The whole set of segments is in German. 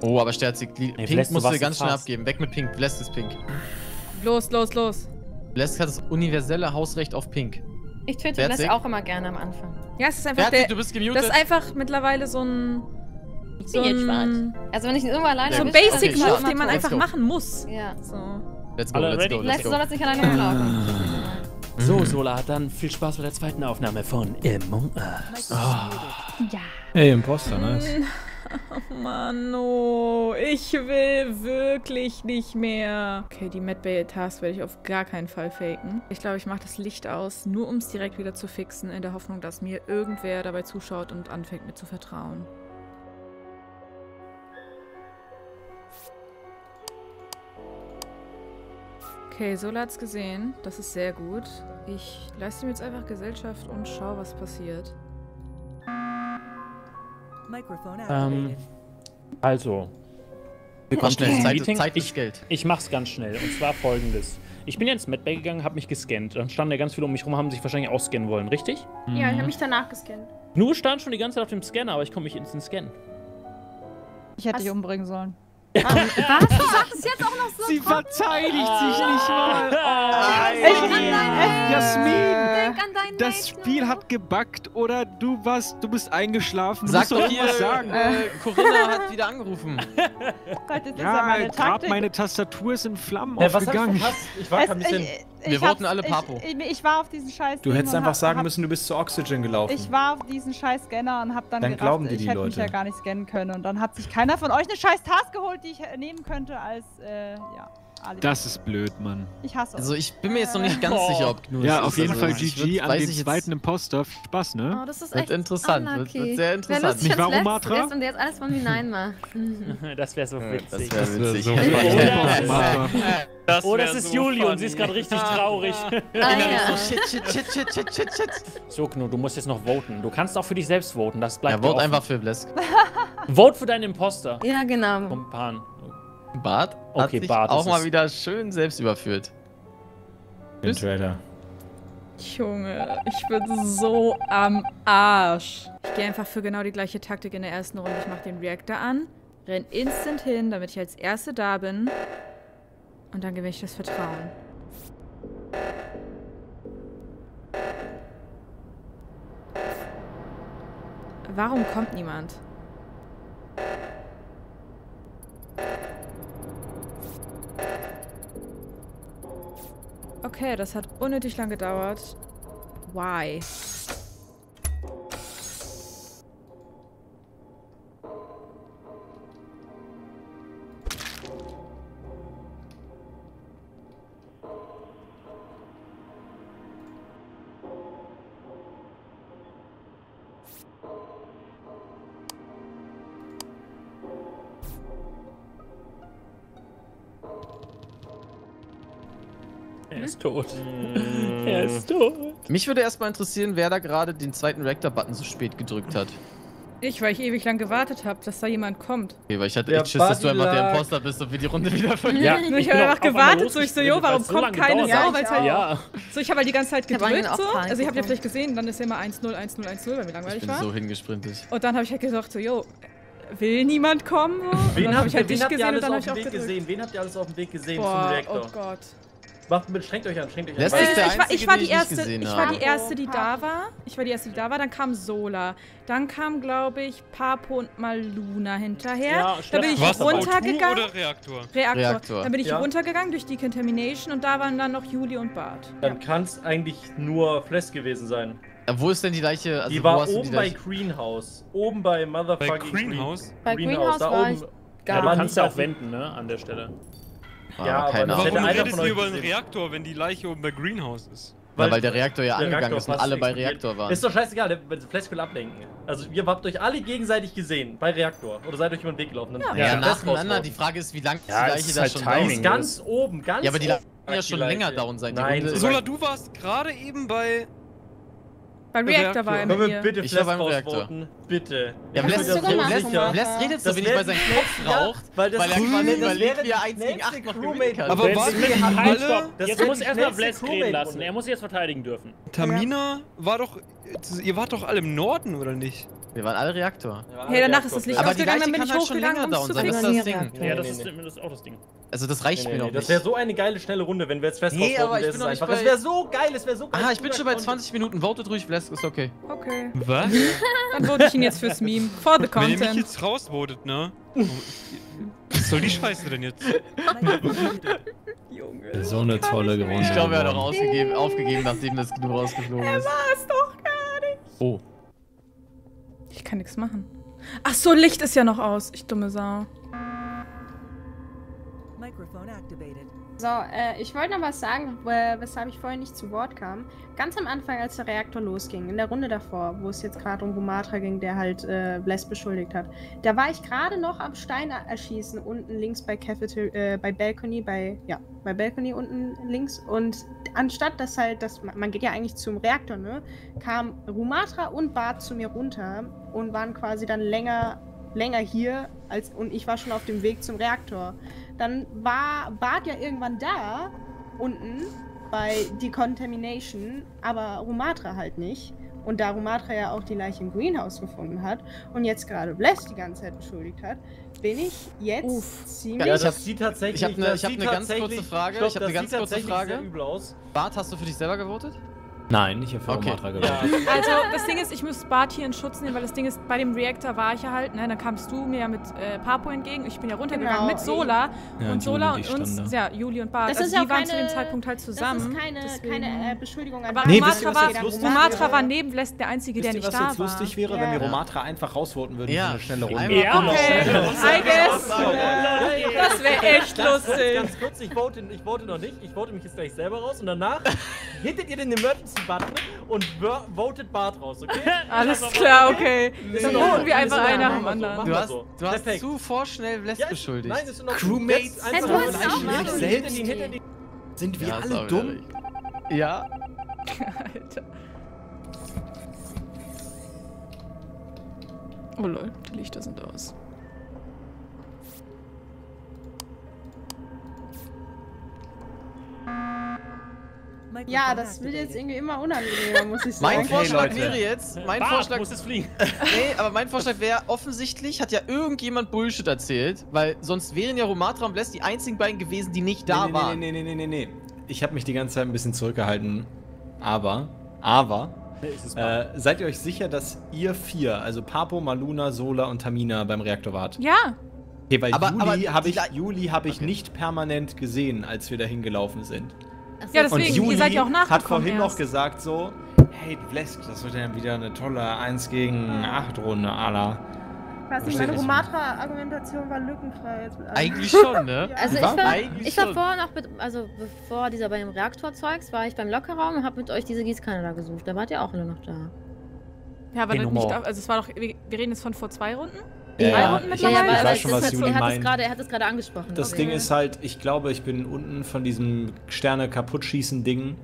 Oh, aber Sterzi, Pink musst du ganz schnell fast. abgeben. Weg mit Pink, Bless ist Pink. Los. Bless hat das universelle Hausrecht auf Pink. Ich töte Wer hat Bless sich- auch immer gerne am Anfang. Ja, es ist einfach Sterzi, du bist gemutet. das ist einfach mittlerweile so ein Also wenn ich ihn irgendwo alleine so ein erwische, Basic dann ist er Move, immer den man tot. einfach machen muss. Ja. So. Let's go, Alle let's ready? go, Bless let's go. soll das nicht alleine rumlaufen. So, Sola, dann viel Spaß bei der zweiten Aufnahme von Among Us. Ey, Imposter, nice. Mano, ich will wirklich nicht mehr. Okay, die Medbay-Task werde ich auf gar keinen Fall faken. Ich glaube, ich mache das Licht aus, nur um es direkt wieder zu fixen, in der Hoffnung, dass mir irgendwer dabei zuschaut und anfängt, mir zu vertrauen. Okay, Sola hat's gesehen. Das ist sehr gut. Ich leiste ihm jetzt einfach Gesellschaft und schau, was passiert. Also. Mach schnell, Meeting. Zeit ist Geld. Ich mach's ganz schnell. Und zwar folgendes. Ich bin ja ins Medbay gegangen, habe mich gescannt. Dann standen ja ganz viele um mich rum, haben sich wahrscheinlich auch scannen wollen, richtig? Ja, ich habe mich danach gescannt. Nur stand schon die ganze Zeit auf dem Scanner, aber ich komme nicht ins Scannen. Ich hätte dich umbringen sollen. Was? Du sagst es jetzt auch noch so? Sie verteidigt sich nicht mal. Jasmin, Denk an deinen das Spiel hat gebuggt oder du bist eingeschlafen. Du Sag musst doch doch hier, was sagen. Corinna hat wieder angerufen. Gott, das ist Ja, meine gerade Taktik. meine Tastatur ist in Flammen Was hab ich aufgegangen. verpasst? Ich war ein bisschen... Wir voten alle Papo. Ich war auf diesen scheiß Du hättest einfach sagen müssen, du bist zu Oxygen gelaufen. Ich war auf diesen scheiß Scanner und hab dann Dann gerafft, glauben dir die ich hätte mich Leute. ja gar nicht scannen können. Und dann hat sich keiner von euch eine scheiß Task geholt, die ich nehmen könnte als, ja, Alibi. Das ist blöd, Mann. Ich hasse Also euch. ich bin mir jetzt noch nicht ganz sicher, ob Gnus Ja, ist. auf jeden Also Fall ich GG an weiß den ich jetzt- zweiten Imposter. Viel Spaß, ne? Oh, das ist Wird echt interessant, unlucky. wird sehr Wäre interessant. lustig, Nicht wahr, wenn es Romatra? ist und der jetzt alles von V9 macht. Das wäre so witzig. Das wäre witzig. so Oh, das ist Juli und sie ist gerade richtig traurig. Ah, ja. Shit. So, Kno, du musst jetzt noch voten. Du kannst auch für dich selbst voten. Das bleibt Ja, vote dir offen. einfach für Blesk. Vote für deinen Imposter. Ja, genau. Kumpan. Bart hat Okay, sich Bart auch ist mal es. wieder schön selbst überführt. Den Trailer. Junge, ich bin so am Arsch. Ich gehe einfach für genau die gleiche Taktik in der ersten Runde. Ich mache den Reactor an, renn instant hin, damit ich als Erste da bin. Und dann gewinne ich das Vertrauen. Warum kommt niemand? Okay, das hat unnötig lang gedauert. Why? Er ist tot. Er ist tot. Mich würde erstmal interessieren, wer da gerade den zweiten Reactor-Button so spät gedrückt hat. Weil ich ewig lang gewartet habe, dass da jemand kommt. Okay, weil ich hatte Der echt Schiss, dass du einfach der Buddy Imposter bist und wir die Runde wieder verlieren. Ja, Ich bin habe auch einfach auf einmal gewartet, so ich so, losgesprintet, jo, warum weil's so kommt lange keine gedauert Sau? hat. Weil's halt Ja. so, ich habe halt die ganze Zeit Ich hab gedrückt eigentlich auch so. Panik Also ihr habt ja bekommen. vielleicht gesehen, dann ist ja immer 1-0, 1-0, 1-0, weil mir Ich langweilig bin war. so hingesprintet. Und dann habe ich halt gesagt so, jo, will niemand kommen? So? Und dann habe ich halt dich wen habt ihr gesehen und alles dann habe auf ich auch dem Weg gedrückt. gesehen? Wen habt ihr alles auf dem Weg gesehen zum Boah, Reaktor? oh Gott. Schränkt euch an, schränkt euch an. Lässt sich der Ich war Einzige, die den ich nicht erste, gesehen ich war die habe. erste, die da war. Ich war die erste, die da war. Dann kam Sola. Dann kam, glaube ich, Papo und Maluna hinterher. Ja, Dann bin ich Stefan. Was, runtergegangen. oder Reaktor? Reaktor. Dann bin ich Ja. runtergegangen durch Decontamination und da waren dann noch Juli und Bart. Dann kann es eigentlich nur Flesk gewesen sein. Wo ist denn die Leiche? Also Die wo war hast du oben die bei Leiche? Greenhouse. Oben bei Motherfucking Greenhouse? Bei Greenhouse da war oben. ich Ja, gar du nicht. kannst ja auch wenden, ne, an der Stelle. Ja, aber keine das Ahnung. hätte Warum einer redet von ihr euch über den gesehen. Reaktor, wenn die Leiche oben bei Greenhouse ist? Weil der Reaktor ja der angegangen Reaktor ist und fast alle bei explodiert. Reaktor waren. Ist doch scheißegal, der Flesk will ablenken. Also ihr habt euch alle gegenseitig gesehen bei Reaktor. Oder seid euch über den Weg gelaufen. Dann Ja, ist Flesk nacheinander. rausgeworfen. Die Frage ist, wie lange ist Ja, die es Leiche ist da halt schon Timing. down? Die ist ganz oben, ganz Ja, aber die oben. ja schon Leiche. länger down sein. Die Nein, Runde ist- Sola, du warst gerade eben bei... Bei Reactor war er Können mit wir ihr. bitte Ich war Flesk beim Reaktor. rausvoten? Bitte. Ja, Ich bin Hast mir du so gemacht, sicher. Romana? Bless redet so Das wenig, wär weil sein die Kopf nächste- raucht, weil das weil er ist- quasi das überlegt, wäre wie er die 1 gegen 8 nächste noch Crewmate- gewinnen kann. Aber Jetzt waren mit die Halt, alle... stopp. Das Jetzt wird muss die erstmal schnellste Bless reden Crewmate-Runde. lassen. Er muss jetzt verteidigen dürfen. Tamina war doch... Ihr wart doch alle im Norden, oder nicht? Wir waren alle Reaktor. Hey, danach ist das Licht Aber die ausgegangen, Leiche dann bin kann ich halt schon hochgegangen, länger um es down zu sein. Das fixen. ist das Ding. Ja, das ist auch das Ding. Also das reicht mir noch Das nicht. wäre so eine geile, schnelle Runde, wenn wir jetzt fest Nee, aber ich bin noch nicht bei... Das wäre so geil, es wäre so geil. Ah, ich bin schon bei 20 Minuten. Votet ruhig, Bless, ist okay. Okay. Was? Dann vote ich ihn jetzt fürs Meme. For the Wenn ihr mich content. jetzt rausvotet, ne? Was soll die Scheiße denn jetzt? Junge. So eine tolle Runde. Ich glaube, er hat auch geworden. aufgegeben, nachdem das Gnu rausgeflogen ist. War es doch gar nicht. Oh. Ich kann nichts machen. Ach so, Licht ist ja noch aus. Ich dumme Sau. So, ich wollte noch was sagen, weshalb ich vorhin nicht zu Wort kam. Ganz am Anfang, als der Reaktor losging, in der Runde davor, wo es jetzt gerade um Rumatra ging, der halt Bless beschuldigt hat, da war ich gerade noch am Stein erschießen, unten links bei bei Balcony, bei Balcony unten links. Und anstatt dass man geht ja eigentlich zum Reaktor, ne, kam Rumatra und Bart zu mir runter und waren quasi dann länger hier, und ich war schon auf dem Weg zum Reaktor. Dann war Bart ja irgendwann da, unten, bei Decontamination, aber Rumatra halt nicht. Und da Rumatra ja auch die Leiche im Greenhouse gefunden hat und jetzt gerade Bless die ganze Zeit beschuldigt hat, bin ich jetzt ziemlich... Ja, das sieht tatsächlich... Ich hab eine ganz kurze Frage. Ich habe eine ganz kurze Frage. Bart, hast du für dich selber gewotet? Nein, ich habe für Rumatra gewotet. Also, das Ding ist, ich muss Bart hier in Schutz nehmen, weil das Ding ist, bei dem Reaktor war ich ja halt, ne, dann kamst du mir ja mit Papo entgegen, ich bin ja runtergegangen mit Sola und Sola und uns, ja, Juli und Bart, Das also ist ja die waren keine, zu dem Zeitpunkt halt zusammen. Das ist keine Beschuldigung an Aber Nee, Rumatra war neben Bless der Einzige, der nicht was da jetzt war. lustig wäre, wenn wir Romatra einfach rausvoten würden für eine schnelle Runde. Ja, okay. I guess. Das wäre echt lustig. Ganz kurz, ich vote noch nicht. Ich vote mich jetzt gleich selber raus und danach hittet ihr den Emergency-Button und votet Bart raus, okay? Alles klar, okay. Dann voten wir einfach einen nach dem anderen. Du hast zu vorschnell Bless beschuldigt. Nein, das ist noch Crewmates selten. Sind wir Ja, ist alle auch dumm? wieder Ja. Alter. Oh lol, die Lichter sind aus. Ja, das wird jetzt irgendwie immer unangenehmer, muss ich sagen. Mein Vorschlag wäre jetzt, muss es fliegen. Nee, aber mein Vorschlag wäre, offensichtlich hat ja irgendjemand Bullshit erzählt, weil sonst wären ja Romatra und Bless die einzigen beiden gewesen, die nicht da waren. Nee. Ich habe mich die ganze Zeit ein bisschen zurückgehalten. Aber, seid ihr euch sicher, dass ihr vier, also Papo, Maluna, Sola und Tamina beim Reaktor wart? Ja. Okay, weil aber Juli habe ich nicht permanent gesehen, als wir dahin gelaufen sind. Ja, deswegen, und Juli ihr seid ja auch nachgekommen hat vorhin noch erst. gesagt so, hey Blesk, das wird ja wieder eine tolle 1 gegen 8 Runde, Ala. Was, meine Rumatra-Argumentation war lückenfrei jetzt mit allem. Eigentlich schon, ne? Also Eigentlich ich war schon. vorher noch mit, also bevor dieser bei dem Reaktorzeugs, war ich beim Lockerraum und hab mit euch diese Gießkanne da gesucht. Da wart ihr auch alle noch da. Ja, aber nicht, also es war doch, wir reden jetzt von vor 2 Runden? Ja, 3 Runden mittlerweile? ich weiß schon, was Juli meint. Er hat es gerade angesprochen. Das Ding ist halt, ich glaube, ich bin unten von diesem Sterne-Kaputtschießen-Ding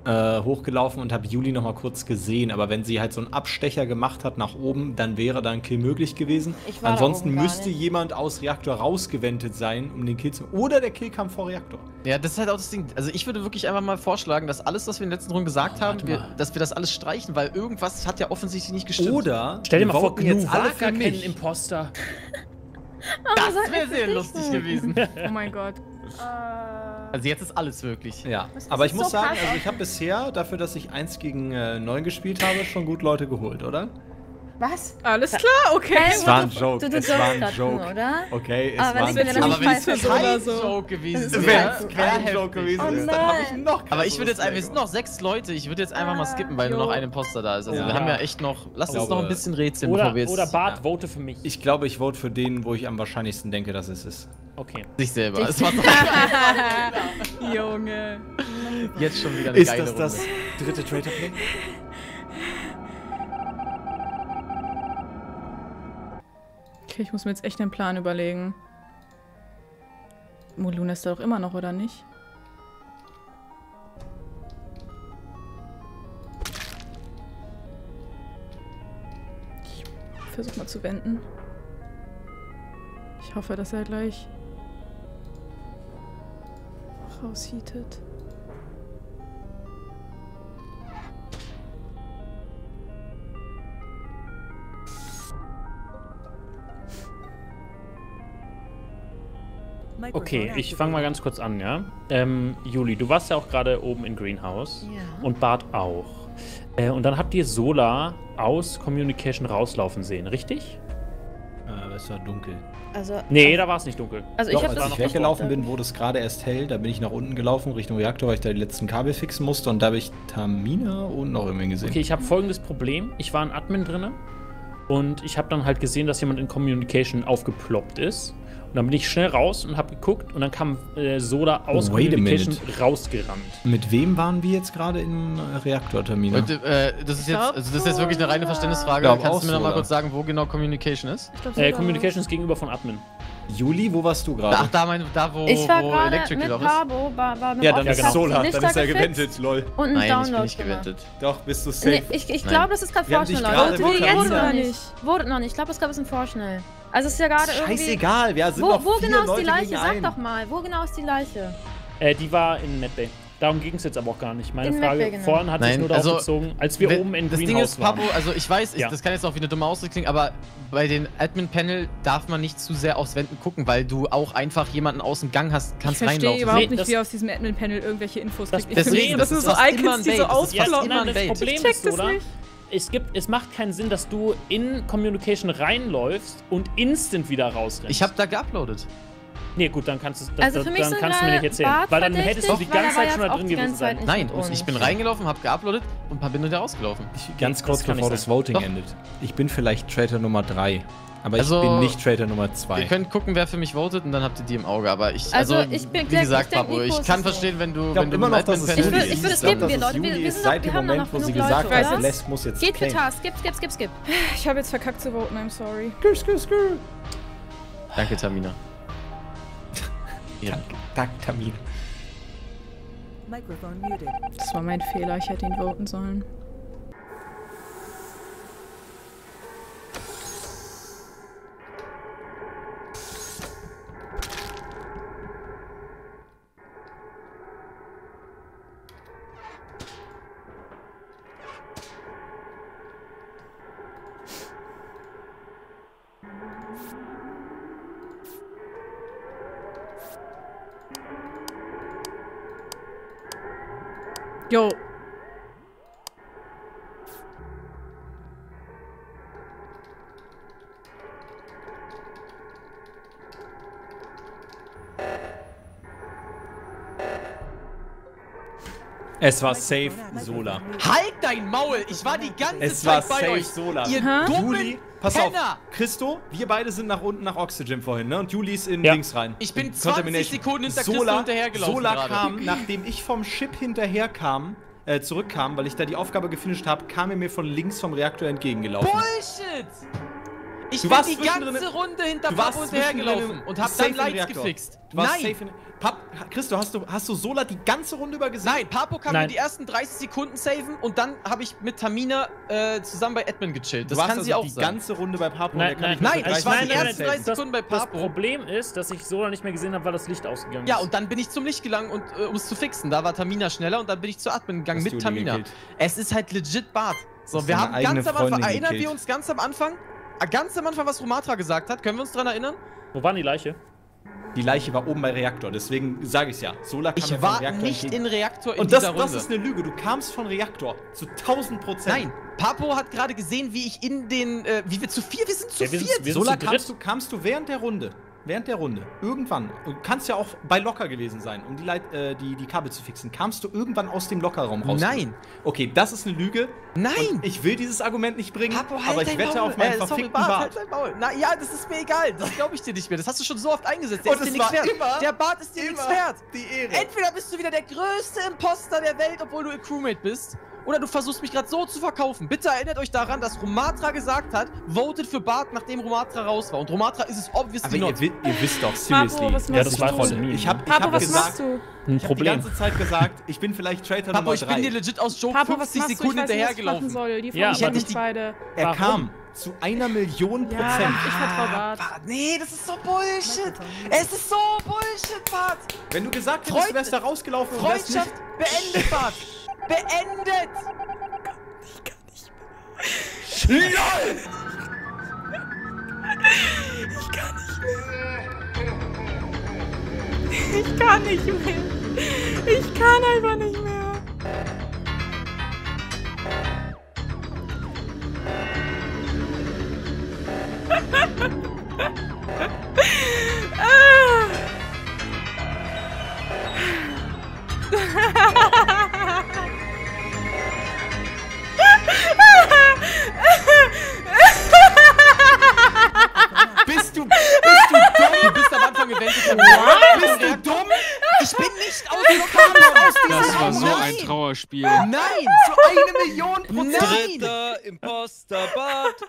hochgelaufen und habe Juli noch mal kurz gesehen. Aber wenn sie halt so einen Abstecher gemacht hat nach oben, dann wäre da ein Kill möglich gewesen. Ansonsten müsste jemand aus Reaktor rausgewendet sein, um den Kill zu... Oder der Kill kam vor Reaktor. Ja, das ist halt auch das Ding. Also ich würde wirklich einfach mal vorschlagen, dass alles, was wir in den letzten Runden gesagt haben, dass wir das alles streichen, weil irgendwas hat ja offensichtlich nicht gestimmt. Oder Stell dir mal vor, jetzt Gnu alle war für gar kein mich. Imposter. Das wäre sehr lustig gewesen. Oh mein Gott. Also jetzt ist alles wirklich. Ja, Das aber ist ich muss so sagen, krass. also ich habe bisher, dafür, dass ich 1 gegen 9 gespielt habe, schon gut Leute geholt, oder? Was? Alles klar, okay. Es war ein Joke, Du es war ein jokst grad Joke. nur, oder? Okay, es Aber war wenn ein ich mir Joke. dann nicht falsch kein Joke gewesen Wenn wäre, es kein Joke gewesen ist, dann habe ich noch aber ich würde jetzt, wir sind noch 6 Leute, ich würde jetzt einfach mal skippen, weil nur noch ein Imposter da ist. Also wir haben ja echt noch, lasst uns noch ein bisschen rätseln, bevor wir jetzt... Oder Bart, vote für mich. Ich glaube, ich vote für den, wo ich am wahrscheinlichsten denke, dass es ist. Okay. Sich selber. Es war Junge. jetzt schon wieder eine Ist geile das Runde. das dritte Traitor-Play? Okay, ich muss mir jetzt echt einen Plan überlegen. Moluna ist da doch immer noch, oder nicht? Ich versuche mal zu wenden. Ich hoffe, dass er gleich rausheatet. Okay, ich fange mal ganz kurz an, ja? Juli, du warst ja auch gerade oben in Greenhouse. Ja. Und Bart auch. Und dann habt ihr Sola aus Communication rauslaufen sehen, richtig? Es war dunkel. Also, Nee, da war es nicht dunkel. also Doch, ich habe als das ich weggelaufen bin, wurde es gerade erst hell. Da bin ich nach unten gelaufen, Richtung Reaktor, weil ich da die letzten Kabel fixen musste. Und da habe ich Tamina und noch irgendwen gesehen. Okay, ich habe folgendes Problem. Ich war ein Admin drinne und ich habe dann halt gesehen, dass jemand in Communication aufgeploppt ist. Und dann bin ich schnell raus und habe geguckt und dann kam Sola aus Communication rausgerannt. Mit wem waren wir jetzt gerade im Reaktor, Tamina? Das ist jetzt wirklich eine reine Verständnisfrage. Kannst du mir noch mal kurz sagen, wo genau Communication ist? Communication ist gegenüber von Admin. Juli, wo warst du gerade? Ach, da wo ich war gerade Electric mit Loch ist. Pabo, war mit Ja, dann ist genau. Sola, Lichter dann ist er gefixt gewendet, lol. und ein Nein, ich bin Download nicht gewendet. Doch, bist du safe. Nee, ich glaube, das ist gerade Wir haben dich vorschnell, gerade Leute. mit jetzt Tamina- oder nicht? Wurde noch nicht. Ich glaube, es gab es im Vorschnell. Also es ist ja gerade irgendwie... Scheißegal, wir sind Wo noch 4 genau ist Leute die Leiche? gegen Sag einen. doch mal, wo genau ist die Leiche? Die war in Medbay. Darum ging es jetzt aber auch gar nicht. Meine In Frage Medbay, genau. vorhin hat sich Nein, nur darauf also, bezogen, als wir oben in Das Ding Greenhouse ist, Pabo, waren. also ich weiß, Ja. das kann jetzt auch wie eine dumme Ausrede klingen, aber bei den Admin-Panel darf man nicht zu sehr aufs Wänden gucken, weil du auch einfach jemanden aus dem Gang kannst Ich verstehe reinlaufen. überhaupt Nee, nicht, das- wie ihr aus diesem Admin-Panel irgendwelche Infos Das- kriegt. deswegen, das das sind ist so fast immer Icons, ein die so Bait. Das ist fast ausfloppen. immer ein das Bait. Problem Ich check ist, das oder? nicht. Es macht keinen Sinn, dass du in Communication reinläufst und instant wieder rausrennst. Ich habe da geuploadet. Nee, gut, dann kannst, Also für mich dann sind kannst du mir nicht erzählen. Bart Weil dann hättest du die verdächtig, weil ganze er Zeit schon war da jetzt drin auch die gewesen ganze Zeit sein. nicht Nein, mit uns. ich bin reingelaufen, habe geuploadet und ein paar bin wieder rausgelaufen. Ganz kurz, Das kann bevor nicht das sein. Voting Doch. endet. Ich bin vielleicht Traitor Nummer 3. Aber Also, ich bin nicht Traitor Nummer Ihr 2. könnt gucken, wer für mich votet und dann habt ihr die im Auge. Aber ich, Also, also, ich bin- wie gesagt, ich denk, Pabo, Nico ich ist kann es verstehen, wenn du, glaub wenn du immer im noch, dass es Admin-Panel Juli Ich würde ist. skippen, dass wir es Leute. Juli Wir ist sind seit doch, dem wir haben noch Moment, wo sie genug gesagt Leute, hat, oder? Les muss jetzt Geht für claimen. Task, skip. Ich habe jetzt verkackt zu voten, I'm sorry. Danke, Tamina. Dank, Tamina. Das war mein Fehler, ich hätte ihn voten sollen. Jo. Es war safe Sola. Halt dein Maul! Ich war die ganze Es war Zeit bei safe euch. Sola. Ihr Hä? dummen Juli, pass Penner! auf. Christo, wir beide sind nach unten nach Oxygen vorhin, ne? Und Juli ist in Ja. Links rein. Ich bin In 20 Contamination. Sekunden hinter Christo hinterhergelaufen Sola gerade. kam, nachdem ich vom Ship zurückkam, weil ich da die Aufgabe gefinisht habe, kam er mir von links vom Reaktor entgegengelaufen. Bullshit! Ich Du bin warst die ganze zwischendrin- Runde hinter Du warst Pabo hinterhergelaufen zwischendrin und hab safe dann im Lights Reaktor. gefixt. Du warst Nein! safe in... Christo, hast du Sola die ganze Runde über gesehen? Nein, Papo kann Nein. mir die ersten 30 Sekunden saven und dann habe ich mit Tamina zusammen bei Admin gechillt. Das Du warst kann sie also auch die sein. ganze Runde bei Papo. Nein, der kann nein, nicht mehr nein, für ich war die 30 ersten saven. 30 Sekunden bei Das Papo. Problem ist, dass ich Sola nicht mehr gesehen habe, weil das Licht ausgegangen ist. Ja, und dann bin ich zum Licht gelangt, um es zu fixen. Da war Tamina schneller und dann bin ich zu Admin gegangen Hast mit Juli Tamina. gekillt. Es ist halt legit Bart. So, Hast wir deine haben eigene ganz am Anfang, Freundin erinnern wir gekillt. uns ganz am Anfang, was Romatra gesagt hat? Können wir uns daran erinnern? Wo war die Leiche? Die Leiche war oben bei Reaktor, deswegen sage ich's ja. Sola kam mir Ich vom war Reaktor nicht entgegen. in Reaktor in Und dieser das Runde. ist eine Lüge. Du kamst von Reaktor zu 1000%. Nein, Papo hat gerade gesehen, wie ich in den, wie wir zu viert, wir sind zu Ja, wir sind- viert. wir sind Sola, zu dritt. kamst du während der Runde. Irgendwann. Du kannst ja auch bei Locker gewesen sein, um die Kabel zu fixen. Kamst du irgendwann aus dem Lockerraum raus? Nein. Okay, das ist eine Lüge. Nein. Und ich will dieses Argument nicht bringen, Papo, halt aber ich dein wette Maul. auf meinen Sorry, verfickten Bart, Bart. halt dein Maul. Na ja, das ist mir egal. Das glaube ich dir nicht mehr. Das hast du schon so oft eingesetzt. Der Und ist es dir nichts war wert. immer- Der Bart ist dir nichts wert. Die Ehre. Entweder bist du wieder der größte Imposter der Welt, obwohl du ein Crewmate bist, oder du versuchst mich gerade so zu verkaufen. Bitte erinnert euch daran, dass Romatra gesagt hat, votet für Bart, nachdem Romatra raus war. Und Romatra ist es obviously Aber not. ihr wisst doch, seriously. was Ja, machst das du? war von mir. Ich hab Papo, was gesagt, machst du? Ein ich hab die Problem. ganze Zeit gesagt, ich bin vielleicht Traitor Papo, Nummer ich bin dir 3. legit aus Joke Papo, was 50 machst du? Sekunden Ich weiß nicht, was ich hinterhergelaufen. machen soll. Die Ja, Fragen aber uns beide. Er Warum? kam zu 1.000.000%. Ja, ich vertraue Bart. Nee, das ist so Bullshit. Es ist so Bullshit, Bart. Wenn du gesagt hättest, du wärst da rausgelaufen und wärst nicht... Freundschaft beendet, Bart. Beendet. Ich kann nicht mehr. Ich kann einfach nicht mehr. Bist du dumm? Du bist am Anfang gewendet. Bist du dumm? Ich bin nicht ausgekommen aus diesem Das war so Nein. ein Trauerspiel. Nein! Zu 1.000.000%! Nein! Dritter Imposterbart.